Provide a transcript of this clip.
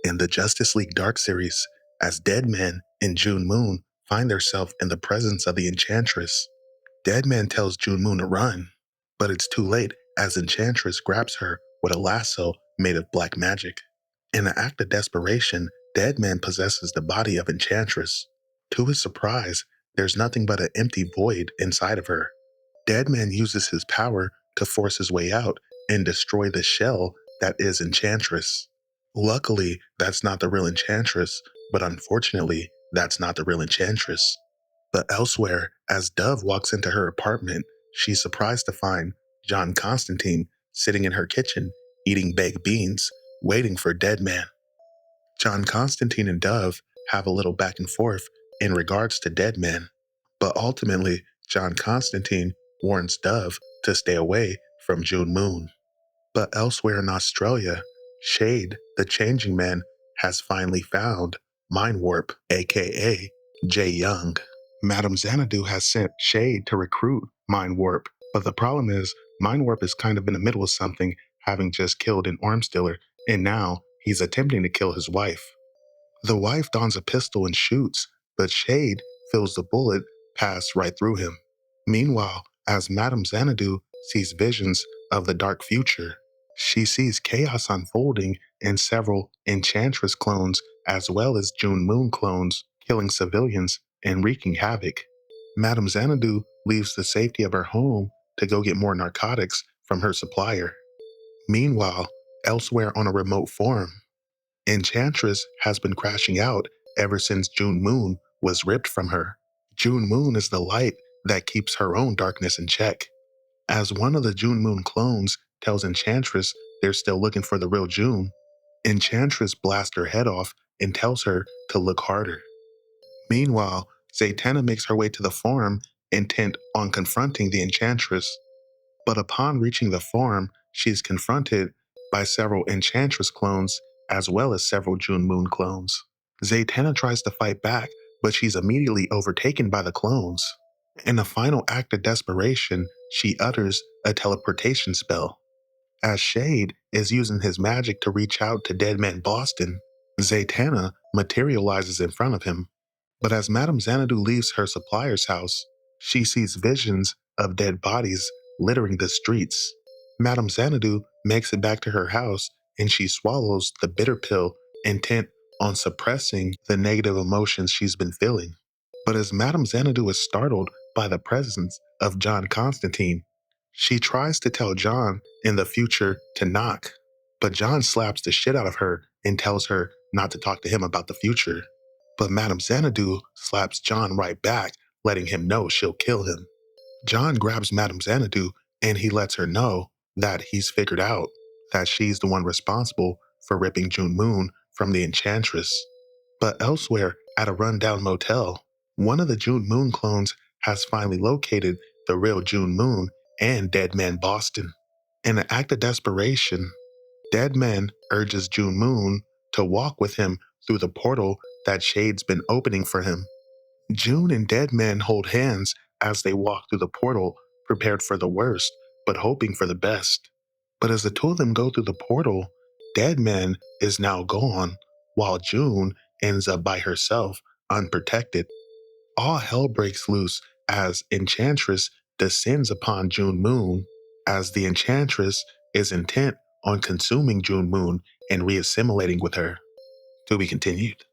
in the Justice League Dark series, as Deadman and June Moon find themselves in the presence of the Enchantress. Deadman tells June Moon to run, but it's too late as Enchantress grabs her with a lasso made of black magic. In an act of desperation, Deadman possesses the body of Enchantress. To his surprise, there's nothing but an empty void inside of her. Deadman uses his power to force his way out and destroy the shell that is Enchantress. Luckily, that's not the real Enchantress, but unfortunately, that's not the real Enchantress. But elsewhere, as Dove walks into her apartment, she's surprised to find John Constantine sitting in her kitchen, eating baked beans, waiting for Deadman. John Constantine and Dove have a little back and forth in regards to Deadman, but ultimately, John Constantine warns Dove to stay away from June Moon. But elsewhere in Australia, Shade, the Changing Man, has finally found Mind Warp, aka Jay Young. Madame Xanadu has sent Shade to recruit Mind Warp, but the problem is Mind Warp is kind of in the middle of something, having just killed an arms dealer, and now he's attempting to kill his wife. The wife dons a pistol and shoots, but Shade feels the bullet pass right through him. Meanwhile, as Madame Xanadu sees visions of the dark future, she sees chaos unfolding and several Enchantress clones as well as June Moon clones killing civilians and wreaking havoc. Madame Xanadu leaves the safety of her home to go get more narcotics from her supplier. Meanwhile, elsewhere on a remote farm, Enchantress has been crashing out ever since June Moon was ripped from her. June Moon is the light that keeps her own darkness in check. As one of the June Moon clones tells Enchantress they're still looking for the real June, Enchantress blasts her head off and tells her to look harder. Meanwhile, Zatanna makes her way to the farm, intent on confronting the Enchantress. But upon reaching the farm, she is confronted by several Enchantress clones as well as several June Moon clones. Zatanna tries to fight back, but she's immediately overtaken by the clones. In a final act of desperation, she utters a teleportation spell. As Shade is using his magic to reach out to Deadman Boston, Zatanna materializes in front of him. But as Madame Xanadu leaves her supplier's house, she sees visions of dead bodies littering the streets. Madame Xanadu makes it back to her house and she swallows the bitter pill, intent on suppressing the negative emotions she's been feeling. But as Madame Xanadu is startled by the presence of John Constantine, she tries to tell John in the future to knock, but John slaps the shit out of her and tells her not to talk to him about the future. But Madame Xanadu slaps John right back, letting him know she'll kill him. John grabs Madame Xanadu and he lets her know that he's figured out that she's the one responsible for ripping June Moon from the Enchantress. But elsewhere, at a rundown motel, one of the June Moon clones has finally located the real June Moon and Deadman Boston. In an act of desperation, Deadman urges June Moon to walk with him through the portal that Shade's been opening for him. June and Deadman hold hands as they walk through the portal, prepared for the worst, but hoping for the best. But as the two of them go through the portal, Deadman is now gone, while June ends up by herself, unprotected. All hell breaks loose as Enchantress descends upon June Moon, as the Enchantress is intent on consuming June Moon and reassimilating with her. To be continued.